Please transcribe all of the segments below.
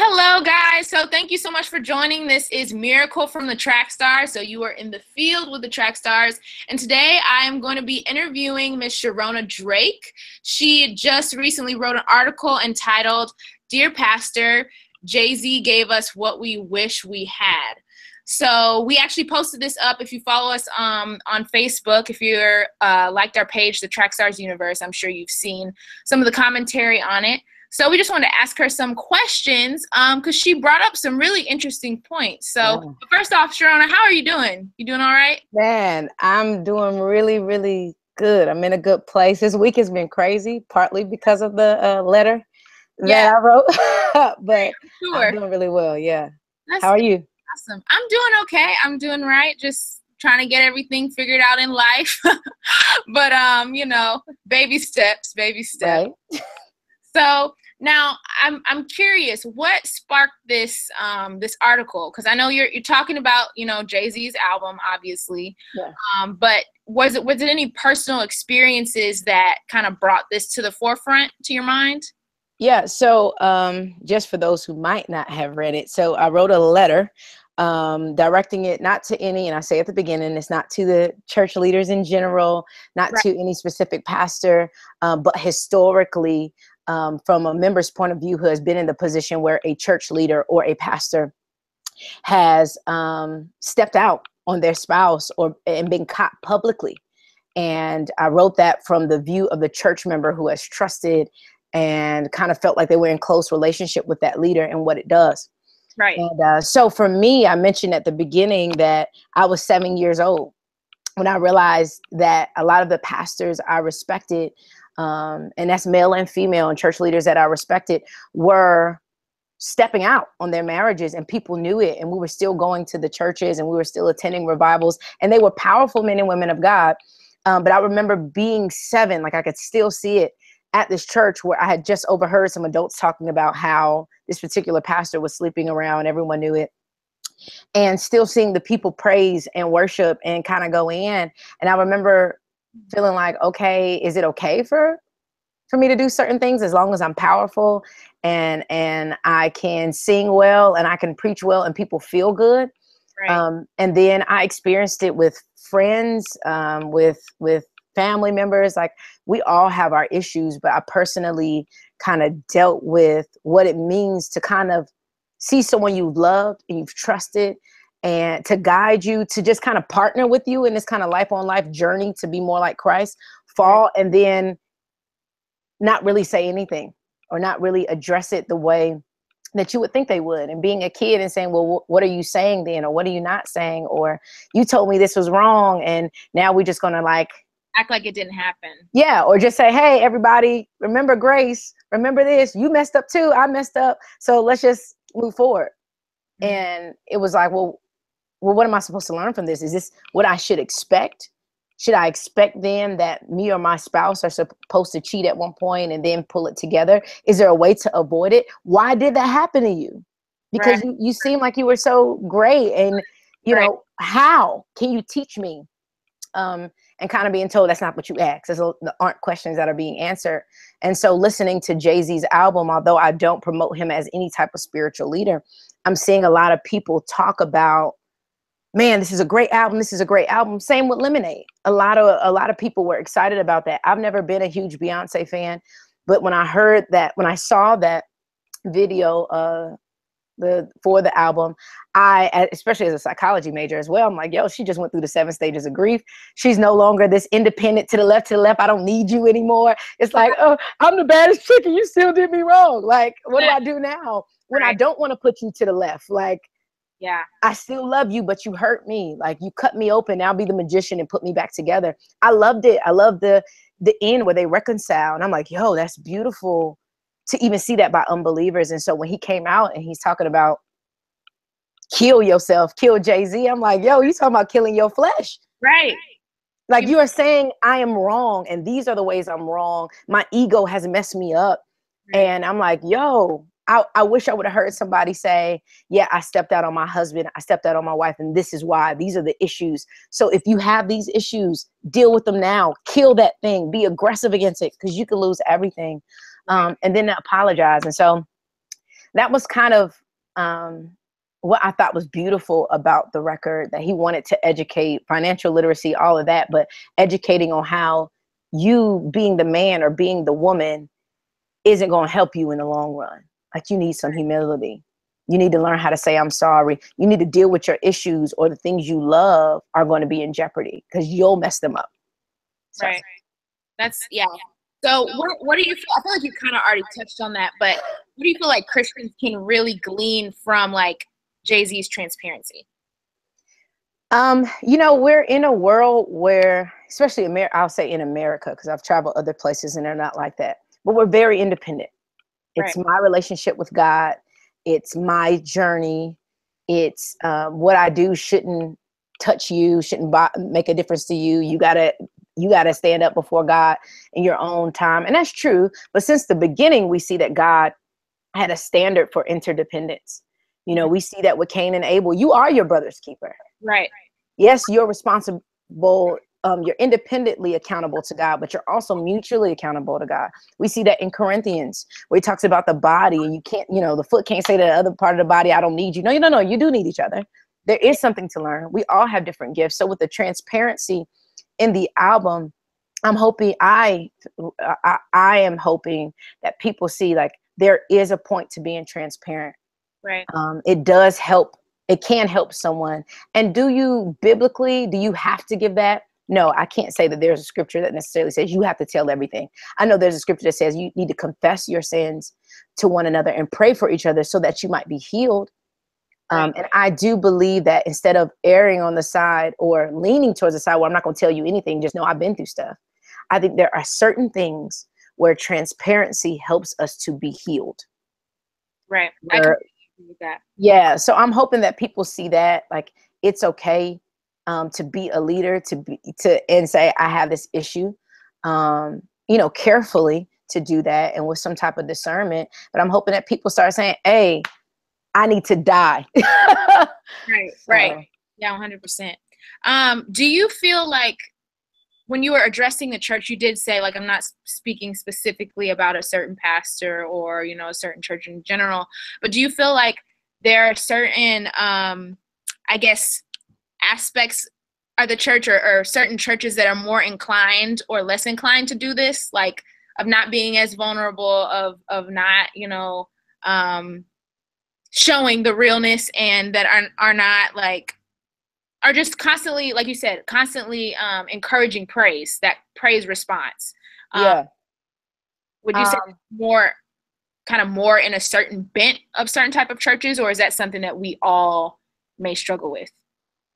Hello, guys. So thank you so much for joining. This is Miracle from the Trackstar. So you are in the field with the Trackstars. And today I am going to be interviewing Miss Sharona Drake. She just recently wrote an article entitled, "Dear Pastor, Jay-Z gave us what we wish we had." So we actually posted this up. If you follow us on Facebook, if you're liked our page, the Trackstarz Universe, I'm sure you've seen some of the commentary on it. So we just wanted to ask her some questions because she brought up some really interesting points. So first off, Sharona, how are you doing? You doing all right? Man, I'm doing really, really good. I'm in a good place. This week has been crazy, partly because of the letter that I wrote, but I'm doing really well. Yeah. How are you? Awesome. I'm doing okay. I'm doing right. Just trying to get everything figured out in life. But, you know, baby steps, baby steps. Right. So now I'm curious, what sparked this this article? Because I know you're talking about, you know, Jay-Z's album, obviously. Yeah. But was it any personal experiences that kind of brought this to the forefront to your mind? Yeah. So just for those who might not have read it, so I wrote a letter directing it not to any, and I say at the beginning, it's not to the church leaders in general, not to any specific pastor, but historically, from a member's point of view who has been in the position where a church leader or a pastor has stepped out on their spouse and been caught publicly. And I wrote that from the view of the church member who has trusted and kind of felt like they were in close relationship with that leader and what it does. Right. And so for me, I mentioned at the beginning that I was 7 years old when I realized that a lot of the pastors I respected, and that's male and female, and church leaders that I respected, were stepping out on their marriages, and people knew it. And we were still going to the churches, and we were still attending revivals, and they were powerful men and women of God. But I remember being 7, like I could still see it at this church where I had just overheard some adults talking about how this particular pastor was sleeping around. Everyone knew it. And still seeing the people praise and worship and kind of go in. And I remember feeling like, okay, is it okay for me to do certain things as long as I'm powerful and I can sing well and I can preach well and people feel good? Right. And then I experienced it with friends, with family members. Like, we all have our issues, but I personally kind of dealt with what it means to kind of see someone you've loved and you've trusted and to guide you, to just kind of partner with you in this kind of life on life journey to be more like Christ, fall, and then not really say anything or not really address it the way that you would think they would. And being a kid and saying, well, what are you saying then? Or what are you not saying? Or you told me this was wrong, and now we're just going to like act like it didn't happen. Yeah. Or just say, hey, everybody, remember grace. Remember this. You messed up too. I messed up. So let's just move forward. Mm-hmm. And it was like, well, what am I supposed to learn from this? Is this what I should expect? Should I expect then that me or my spouse are supposed to cheat at one point and then pull it together? Is there a way to avoid it? Why did that happen to you? Because you seem like you were so great. And, you know, how can you teach me? And kind of being told that's not what you asked. There aren't questions that are being answered. And so listening to Jay-Z's album, although I don't promote him as any type of spiritual leader, I'm seeing a lot of people talk about, man, this is a great album. This is a great album. Same with Lemonade. A lot of people were excited about that. I've never been a huge Beyonce fan, but when I saw that video, for the album, I, especially as a psychology major as well, I'm like, yo, she just went through the 7 stages of grief. She's no longer this independent to the left. I don't need you anymore. It's like, oh, I'm the baddest chick and you still did me wrong. Like, what do I do now when I don't want to put you to the left? Like, yeah, I still love you, but you hurt me. Like, you cut me open. Now be the magician and put me back together. I loved it. I love the end where they reconcile. And I'm like, yo, that's beautiful to even see that by unbelievers. And so when he came out and he's talking about kill yourself, kill Jay-Z, I'm like, yo, you talking about killing your flesh. Right. Like, you are saying I am wrong, and these are the ways I'm wrong. My ego has messed me up. And I'm like, yo, I wish I would have heard somebody say, yeah, I stepped out on my husband, I stepped out on my wife, and this is why. These are the issues. So if you have these issues, deal with them now. Kill that thing. Be aggressive against it, because you can lose everything. And then apologize. And so that was kind of what I thought was beautiful about the record, that he wanted to educate financial literacy, all of that, but educating on how you being the man or being the woman isn't going to help you in the long run. Like, you need some humility. You need to learn how to say, I'm sorry. You need to deal with your issues, or the things you love are going to be in jeopardy because you'll mess them up. So. Right. That's, yeah. So what do you feel? I feel like you kind of already touched on that, but what do you feel like Christians can really glean from like Jay-Z's transparency? You know, we're in a world where, especially I'll say in America, because I've traveled other places and they're not like that, but we're very independent. It's my relationship with God. It's my journey. It's what I do shouldn't touch you, shouldn't make a difference to you. You gotta stand up before God in your own time. And that's true. But since the beginning, we see that God had a standard for interdependence. You know, we see that with Cain and Abel. You are your brother's keeper. Right. Yes, you're responsible. You're independently accountable to God, but you're also mutually accountable to God. We see that in Corinthians, where he talks about the body, and you can't, you know, the foot can't say to the other part of the body, I don't need you. No, you do need each other. There is something to learn. We all have different gifts. So with the transparency in the album, I'm hoping I am hoping that people see, like, there is a point to being transparent. Right. It does help. It can help someone. And do you have to give that? No, I can't say that there's a scripture that necessarily says you have to tell everything. I know there's a scripture that says you need to confess your sins to one another and pray for each other so that you might be healed. And I do believe that instead of erring on the side or leaning towards the side where I'm not going to tell you anything, just know I've been through stuff. I think there are certain things where transparency helps us to be healed. Right. I can agree with that. Yeah. So I'm hoping that people see that, like, it's okay to be a leader, and say, I have this issue, you know, carefully to do that and with some type of discernment. But I'm hoping that people start saying, hey, I need to die. Right. So. Right. Yeah, 100%. Do you feel like when you were addressing the church, you did say, like, I'm not speaking specifically about a certain pastor or, you know, a certain church in general, but do you feel like there are certain, I guess, aspects of the church or certain churches that are more inclined or less inclined to do this, like of not being as vulnerable, of not, you know, showing the realness, and that are not like, are just constantly, like you said, constantly encouraging praise, that praise response. Yeah. Would you say more in a certain bent of certain type of churches, or is that something that we all may struggle with?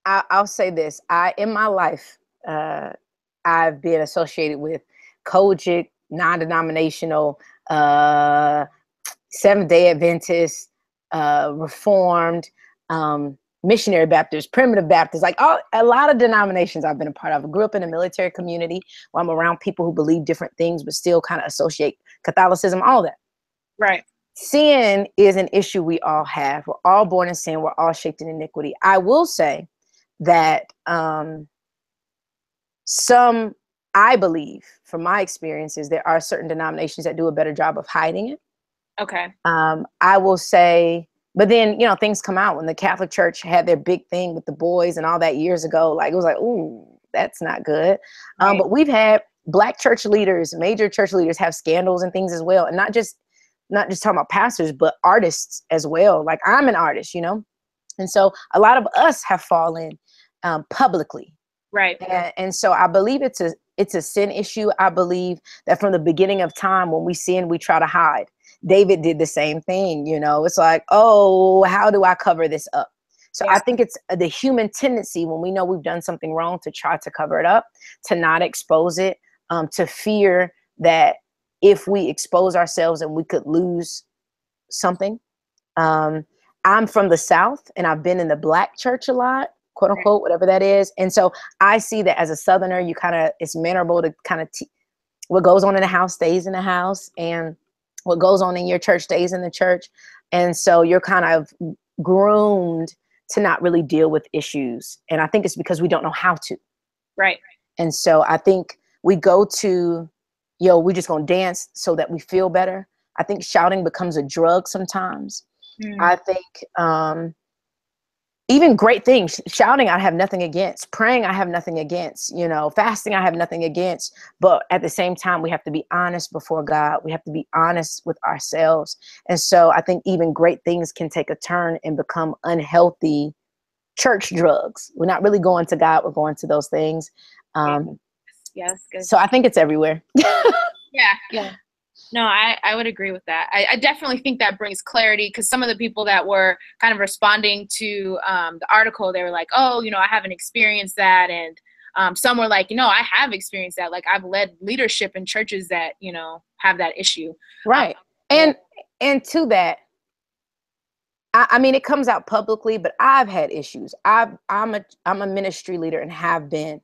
I'll say this. In my life, I've been associated with Kojic, non-denominational, Seventh-day Adventist, Reformed, Missionary Baptist, Primitive Baptist, like a lot of denominations I've been a part of. I grew up in a military community where I'm around people who believe different things, but still kind of associate Catholicism, all that. Right. Sin is an issue we all have. We're all born in sin. We're all shaped in iniquity. I will say that I believe, from my experiences, there are certain denominations that do a better job of hiding it. Okay. I will say, but then, you know, things come out. When the Catholic Church had their big thing with the boys and all that years ago, like, it was like, ooh, that's not good. Right. But we've had Black church leaders, major church leaders, have scandals and things as well. And not just talking about pastors, but artists as well. Like, I'm an artist, you know? And so a lot of us have fallen publicly. Right. And so I believe it's a sin issue. I believe that from the beginning of time, when we sin, we try to hide. David did the same thing. You know, it's like, oh, how do I cover this up? So I think it's the human tendency, when we know we've done something wrong, to try to cover it up, to not expose it, to fear that if we expose ourselves and we could lose something. I'm from the South, and I've been in the Black church a lot, quote unquote, whatever that is. And so I see that as a Southerner, you it's mannerable to kind of what goes on in the house stays in the house, and what goes on in your church stays in the church. And so you're kind of groomed to not really deal with issues. And I think it's because we don't know how to. Right. And so I think we go to, we're just going to dance so that we feel better. I think shouting becomes a drug sometimes. I think even great things, shouting, I have nothing against. Praying, I have nothing against. You know, fasting, I have nothing against. But at the same time, we have to be honest before God. We have to be honest with ourselves. And so I think even great things can take a turn and become unhealthy church drugs. We're not really going to God. We're going to those things. Yes, good. So I think it's everywhere. Yeah. No, I would agree with that. I definitely think that brings clarity, because some of the people that were kind of responding to the article, they were like, oh, you know, I haven't experienced that. And some were like, you know, I have experienced that. Like, I've led leadership in churches that, you know, have that issue. Right. And to that, I mean, it comes out publicly, but I've had issues. I'm a ministry leader and have been.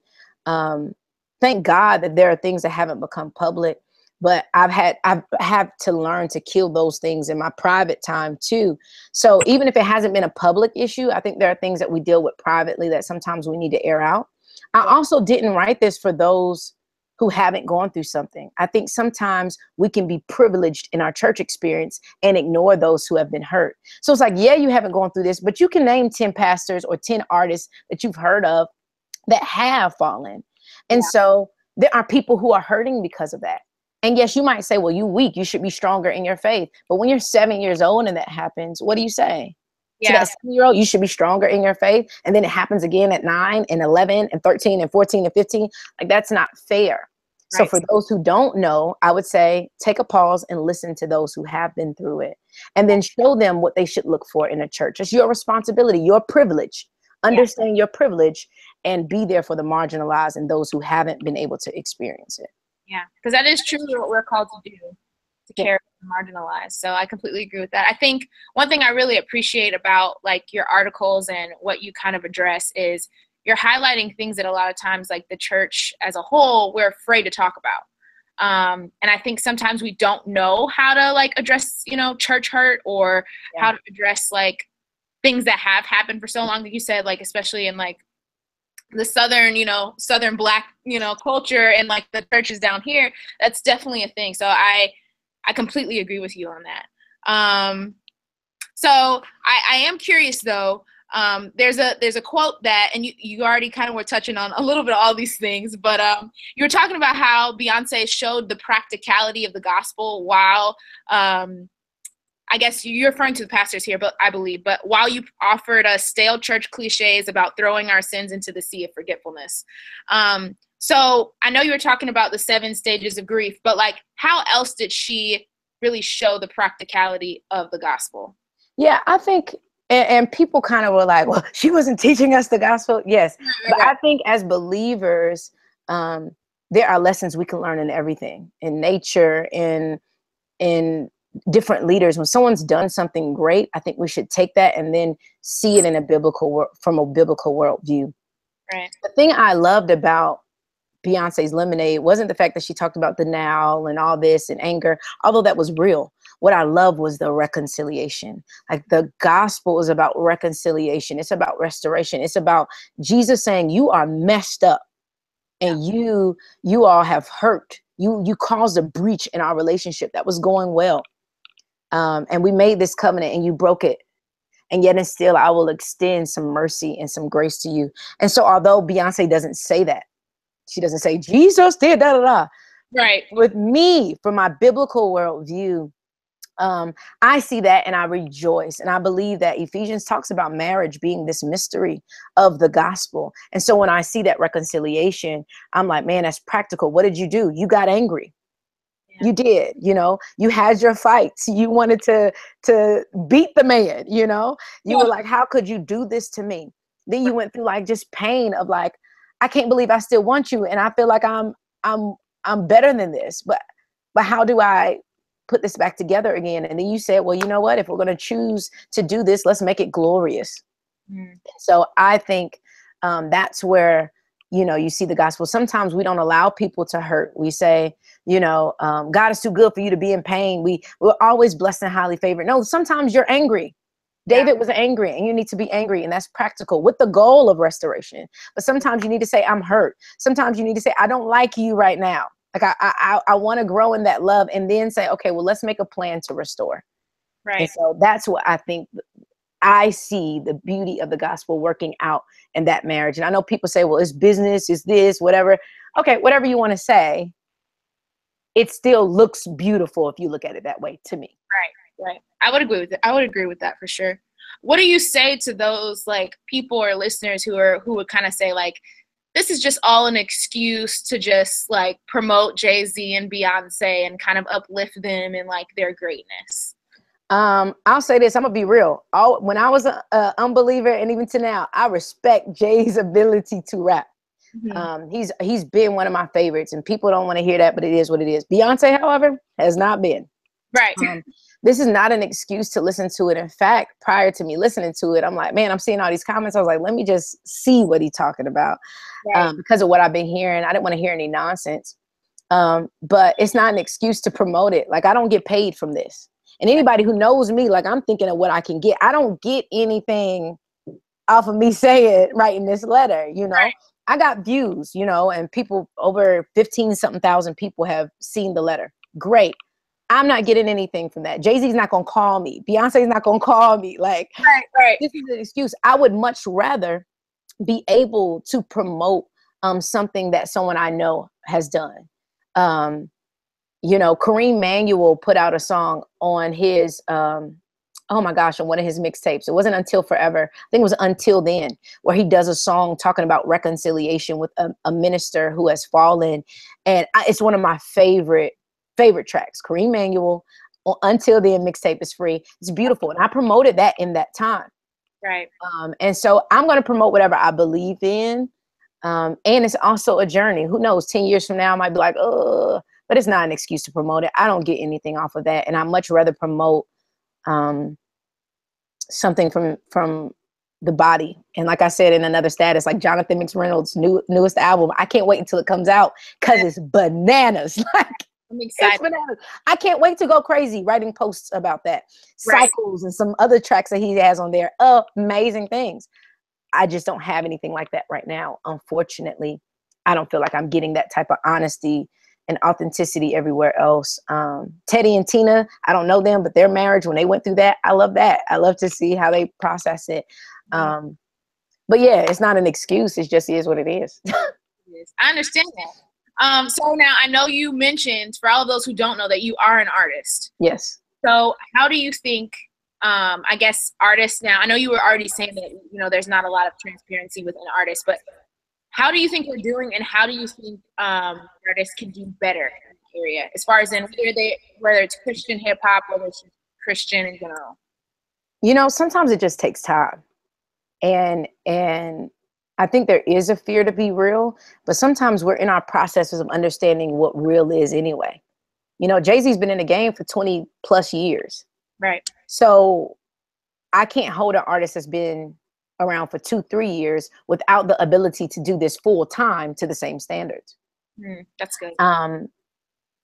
Thank God that there are things that haven't become public, but I've had to learn to kill those things in my private time too. So even if it hasn't been a public issue, I think there are things that we deal with privately that sometimes we need to air out. I also didn't write this for those who haven't gone through something. I think sometimes we can be privileged in our church experience and ignore those who have been hurt. So it's like, yeah, you haven't gone through this, but you can name 10 pastors or 10 artists that you've heard of that have fallen. And so there are people who are hurting because of that. And yes, you might say, well, you weak, you should be stronger in your faith. But when you're 7 years old and that happens, what do you say? To that 7-year-old, you should be stronger in your faith. And then it happens again at 9 and 11 and 13 and 14 and 15. Like, that's not fair. So for those who don't know, I would say take a pause and listen to those who have been through it, and then show them what they should look for in a church. It's your responsibility, your privilege. Understand your privilege and be there for the marginalized and those who haven't been able to experience it. Yeah, because that is truly what we're called to do, to care for the marginalized. So I completely agree with that. I think one thing I really appreciate about like your articles and what you kind of address is you're highlighting things that a lot of times, like the church as a whole, we're afraid to talk about. And I think sometimes we don't know how to like address, you know, church hurt, or how to address like things that have happened for so long, like you said, like especially in like the Southern Black, culture and like the churches down here. That's definitely a thing. So I completely agree with you on that. So I am curious though. There's a quote that, and you already kind of were touching on a little bit of all these things, but you were talking about how Beyonce showed the practicality of the gospel while, I guess you're referring to the pastors here, but I believe, but while you offered us stale church cliches about throwing our sins into the sea of forgetfulness. So I know you were talking about the 7 stages of grief, but like, how else did she really show the practicality of the gospel? Yeah, I think, and people kind of were like, well, she wasn't teaching us the gospel. Yes. But I think as believers, there are lessons we can learn in everything, in nature, in different leaders. When someone's done something great, I think we should take that and then see it in from a biblical worldview. Right. The thing I loved about Beyonce's Lemonade wasn't the fact that she talked about denial and all this and anger, although that was real. What I love was the reconciliation. Like, the gospel is about reconciliation. It's about restoration. It's about Jesus saying, you are messed up and you all have hurt. You caused a breach in our relationship that was going well. And we made this covenant and you broke it. And yet and still, I will extend some mercy and some grace to you. And so although Beyonce doesn't say that, she doesn't say, Jesus did da-da-da. Right. With me, from my biblical worldview, I see that and I rejoice. And I believe that Ephesians talks about marriage being this mystery of the gospel. And so when I see that reconciliation, I'm like, man, that's practical. What did you do? You got angry. You did, you had your fights. You wanted to beat the man, you were like, how could you do this to me? Then you went through like just pain of like, I can't believe I still want you. And I feel like I'm better than this, but how do I put this back together again? And then you said, well, you know what, if we're going to choose to do this, let's make it glorious. So I think that's where, you see the gospel. Sometimes we don't allow people to hurt. We say, God is too good for you to be in pain. We're always blessed and highly favored. No, sometimes you're angry. David was angry, and you need to be angry, and that's practical with the goal of restoration. But sometimes you need to say, I'm hurt. Sometimes you need to say, I don't like you right now. Like I want to grow in that love and then say, okay, well, let's make a plan to restore. Right. And so that's what I think. I see the beauty of the gospel working out in that marriage. And I know people say, well, it's business, it's this, whatever. Okay, whatever you want to say, it still looks beautiful if you look at it that way, to me. Right. I would agree with it. I would agree with that for sure. What do you say to those like people or listeners who would kind of say like, this is just all an excuse to just like promote Jay-Z and Beyonce and kind of uplift them in like their greatness? I'll say this. I'm gonna be real. When I was an unbeliever, and even to now, I respect Jay's ability to rap. He's been one of my favorites, and people don't want to hear that, but it is what it is. Beyonce, however, has not been. Right. This is not an excuse to listen to it. In fact, prior to me listening to it, I'm like, man, I'm seeing all these comments. I was like, let me just see what he's talking about. Right. Because of what I've been hearing. I didn't want to hear any nonsense. But it's not an excuse to promote it. Like, I don't get paid from this. And anybody who knows me, like, I'm thinking of what I can get. I don't get anything off of me saying, writing this letter, you know. Right. I got views, you know, and people, over 15-something thousand people have seen the letter. Great. I'm not getting anything from that. Jay-Z's not going to call me. Beyonce's not going to call me. Like, right. This is an excuse. I would much rather be able to promote something that someone I know has done. You know, Kareem Manuel put out a song on his, oh my gosh, on one of his mixtapes. It wasn't Until Forever. I think it was Until Then, where he does a song talking about reconciliation with a minister who has fallen. And it's one of my favorite tracks. Kareem Manuel on Until Then mixtape is free. It's beautiful. And I promoted that in that time. Right. And so I'm going to promote whatever I believe in. And it's also a journey. Who knows, 10 years from now, I might be like, oh, but it's not an excuse to promote it. I don't get anything off of that. And I much rather promote something from the body. And like I said in another status, like Jonathan McReynolds' newest album, I can't wait until it comes out because it's bananas. Like, I'm excited. I can't wait to go crazy writing posts about that. Right. Cycles and some other tracks that he has on there. Amazing things. I just don't have anything like that right now. Unfortunately, I don't feel like I'm getting that type of honesty and authenticity everywhere else. Teddy and Tina, I don't know them, but their marriage, when they went through that, I love that. I love to see how they process it. But yeah, it's not an excuse. It just is what it is. I understand that. So now I know you mentioned, for all of those who don't know, that you are an artist. Yes. So how do you think, I guess, artists now, I know you were already saying that, you know, there's not a lot of transparency within artists, but how do you think they're doing, and how do you think artists can do better in the area, as far as in whether it's Christian hip hop, whether it's Christian in general? You know, sometimes it just takes time, and I think there is a fear to be real, but sometimes we're in our processes of understanding what real is anyway. You know, Jay-Z's been in the game for 20 plus years, right? So I can't hold an artist that's been around for 2-3 years without the ability to do this full time to the same standards. That's good.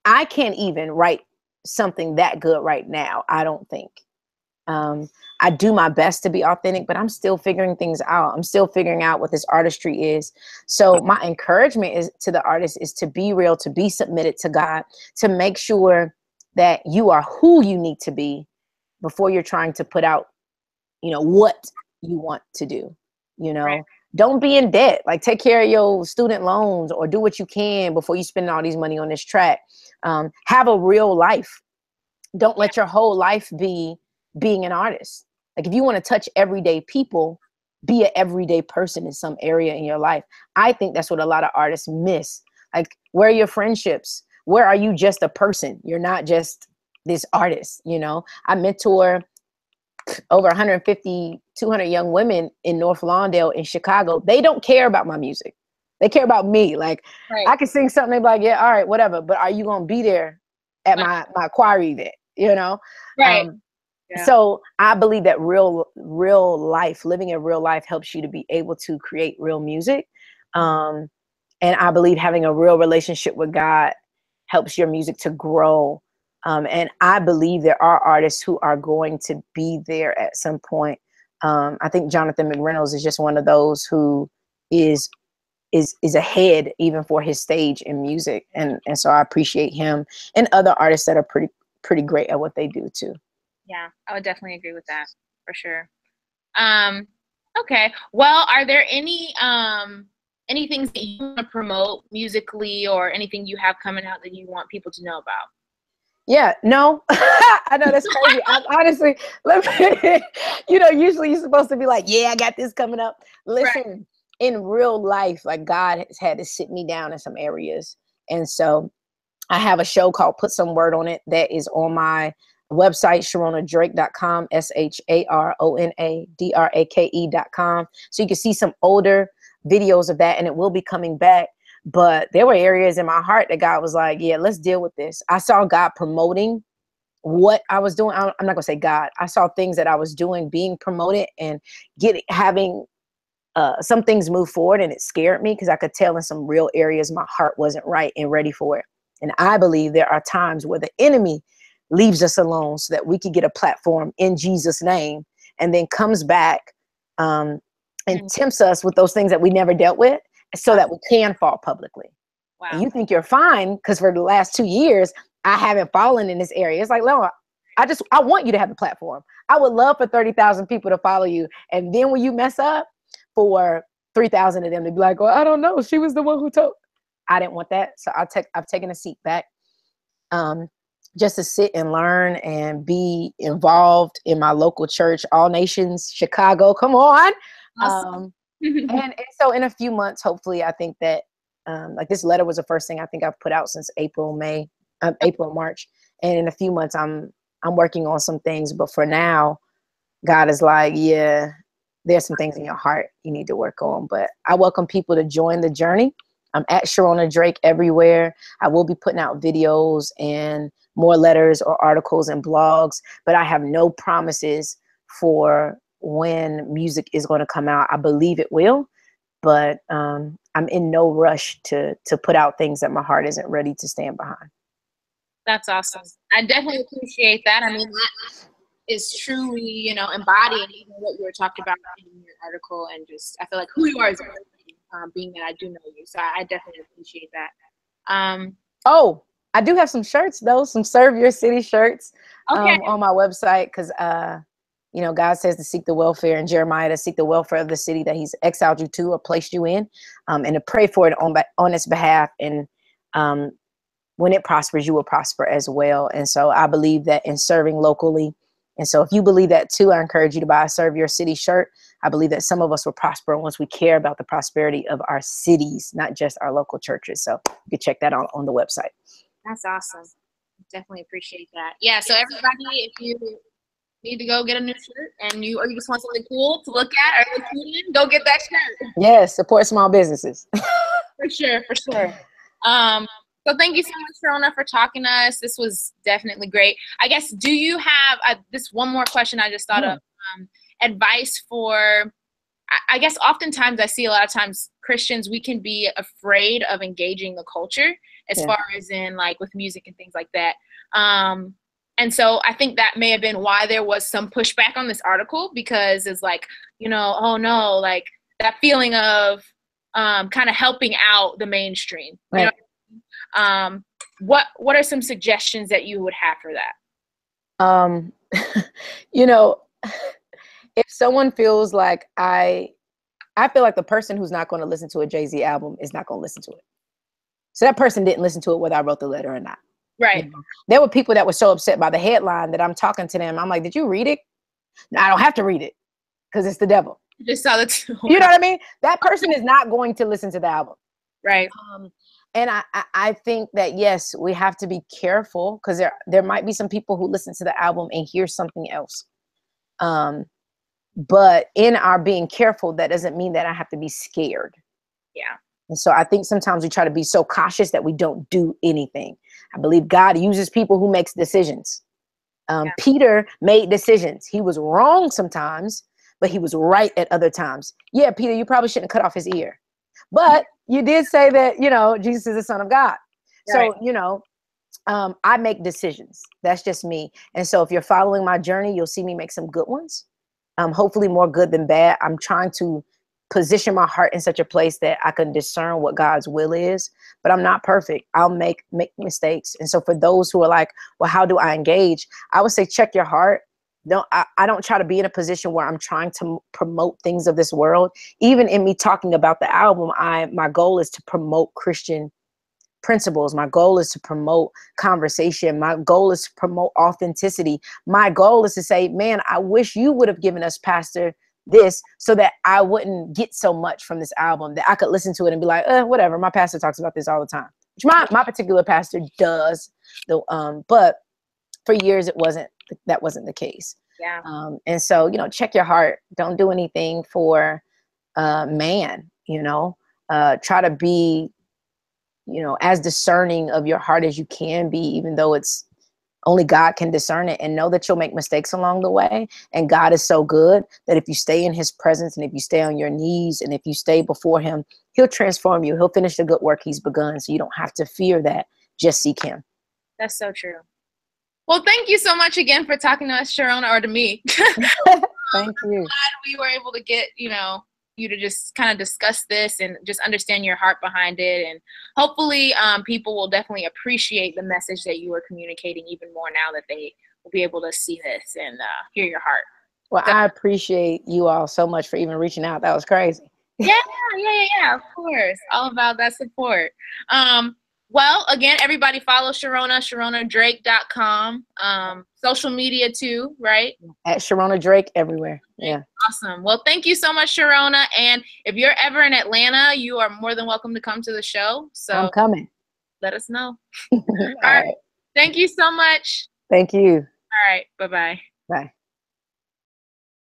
I can't even write something that good right now, I don't think. I do my best to be authentic, but I'm still figuring things out. I'm still figuring out what this artistry is. So my encouragement is to the artist is to be real, to be submitted to God, to make sure that you are who you need to be before you're trying to put out, you know, what you want to do. You know, right. Don't be in debt. Like, take care of your student loans or do what you can before you spend all these money on this track. Have a real life. Don't let your whole life be being an artist. Like, if you want to touch everyday people, be an everyday person in some area in your life. I think that's what a lot of artists miss. Like, where are your friendships? Where are you just a person? You're not just this artist, you know? I mentor over 150, 200 young women in North Lawndale in Chicago. They don't care about my music. They care about me. Like, right. I can sing something, they be like, yeah, all right, whatever. But are you going to be there at my choir event? You know? Right. Yeah. So I believe that real life, living in real life, helps you to be able to create real music. And I believe having a real relationship with God helps your music to grow. And I believe there are artists who are going to be there at some point. I think Jonathan McReynolds is just one of those who is is ahead even for his stage in music. And so I appreciate him and other artists that are pretty great at what they do too. Yeah, I would definitely agree with that for sure. Okay. Well, are there any things that you want to promote musically or anything you have coming out that you want people to know about? Yeah, no, I know that's crazy. I, honestly, usually you're supposed to be like, yeah, I got this coming up. Listen, right. In real life, like God has had to sit me down in some areas. And so I have a show called Put Some Word on It that is on my website, SharonaDrake.com, SharonaDrake.com. So you can see some older videos of that, and it will be coming back. But there were areas in my heart that God was like, yeah, let's deal with this. I saw God promoting what I was doing. I'm not gonna say God. I saw things that I was doing being promoted and having some things move forward, and it scared me because I could tell in some real areas my heart wasn't right and ready for it. And I believe there are times where the enemy leaves us alone so that we could get a platform in Jesus' name, and then comes back and tempts us with those things that we never dealt with, so that we can fall publicly. Wow. And you think you're fine because for the last 2 years, I haven't fallen in this area. It's like, no, I want you to have the platform. I would love for 30,000 people to follow you. And then when you mess up, for 3,000 of them to be like, well, I don't know. She was the one who told. I didn't want that. So I've taken a seat back just to sit and learn and be involved in my local church, All Nations, Chicago. Come on. Awesome. And so in a few months, hopefully, I think that like this letter was the first thing I think I've put out since April, March. And in a few months, I'm working on some things. But for now, God is like, yeah, there's some things in your heart you need to work on. But I welcome people to join the journey. I'm at Sharona Drake everywhere. I will be putting out videos and more letters or articles and blogs, but I have no promises for when music is going to come out. I believe it will, but I'm in no rush to put out things that my heart isn't ready to stand behind. That's awesome. I definitely appreciate that. I mean, that is truly, embodying even what you were talking about in your article, and just, I feel like who you are is being that I do know you. So I definitely appreciate that. Oh, I do have some shirts though, some Serve Your City shirts on my website, because God says to seek the welfare, and Jeremiah to seek the welfare of the city that he's exiled you to or placed you in, and to pray for it on its behalf. And when it prospers, you will prosper as well. And so I believe that in serving locally. And so if you believe that too, I encourage you to buy a Serve Your City shirt. I believe that some of us will prosper once we care about the prosperity of our cities, not just our local churches. So you can check that out on the website. That's awesome. Definitely appreciate that. Yeah. So everybody, if you need to go get a new shirt or you just want something cool to look at or look in, go get that shirt. Yes. Support small businesses. For sure. For sure. So thank you so much, Sharona, for talking to us. This was definitely great. I guess, do you have this one more question I just thought of, advice for, I guess oftentimes I see a lot of times Christians, we can be afraid of engaging the culture as far as in like with music and things like that. And so I think that may have been why there was some pushback on this article, because it's like, oh no, like that feeling of kind of helping out the mainstream. Right. What are some suggestions that you would have for that? If someone feels like I feel like the person who's not going to listen to a Jay-Z album is not going to listen to it. So that person didn't listen to it whether I wrote the letter or not. Right. There were people that were so upset by the headline that I'm talking to them. I'm like, did you read it? No, I don't have to read it because it's the devil. You just saw the two. You know what I mean? That person is not going to listen to the album. Right. And I think that, yes, we have to be careful, because there might be some people who listen to the album and hear something else. But in our being careful, that doesn't mean that I have to be scared. Yeah. And so I think sometimes we try to be so cautious that we don't do anything. I believe God uses people who makes decisions. Peter made decisions. He was wrong sometimes, but he was right at other times. Yeah, Peter, you probably shouldn't cut off his ear. But you did say that, Jesus is the Son of God. Right. So, I make decisions. That's just me. And so if you're following my journey, you'll see me make some good ones. Hopefully more good than bad. I'm trying to position my heart in such a place that I can discern what God's will is. But I'm not perfect. I'll make mistakes. And so for those who are like, well, how do I engage? I would say check your heart. I don't try to be in a position where I'm trying to promote things of this world. Even in me talking about the album, my goal is to promote Christian principles. My goal is to promote conversation. My goal is to promote authenticity. My goal is to say, man, I wish you would have given us, Pastor, this, so that I wouldn't get so much from this album, that I could listen to it and be like, whatever. My pastor talks about this all the time, which my particular pastor does. But for years that wasn't the case. Yeah. And so, you know, check your heart. Don't do anything for man, you know. Try to be, you know, as discerning of your heart as you can be, even though it's only God can discern it, and know that you'll make mistakes along the way. And God is so good that if you stay in his presence and if you stay on your knees and if you stay before him, he'll transform you. He'll finish the good work he's begun. So you don't have to fear that. Just seek him. That's so true. Well, thank you so much again for talking to us, Sharona, or to me. Thank you. I'm glad we were able to get, you know, you to just kind of discuss this and just understand your heart behind it. And hopefully people will definitely appreciate the message that you are communicating even more now that they will be able to see this and hear your heart. Well, I appreciate you all so much for even reaching out. That was crazy. Yeah, of course. All about that support. Well, again, everybody follow Sharona, SharonaDrake.com. Social media too, right? At Sharona Drake everywhere. Yeah. Awesome. Well, thank you so much, Sharona. And if you're ever in Atlanta, you are more than welcome to come to the show. So I'm coming. Let us know. All right. Thank you so much. Thank you. All right. Bye-bye. Bye.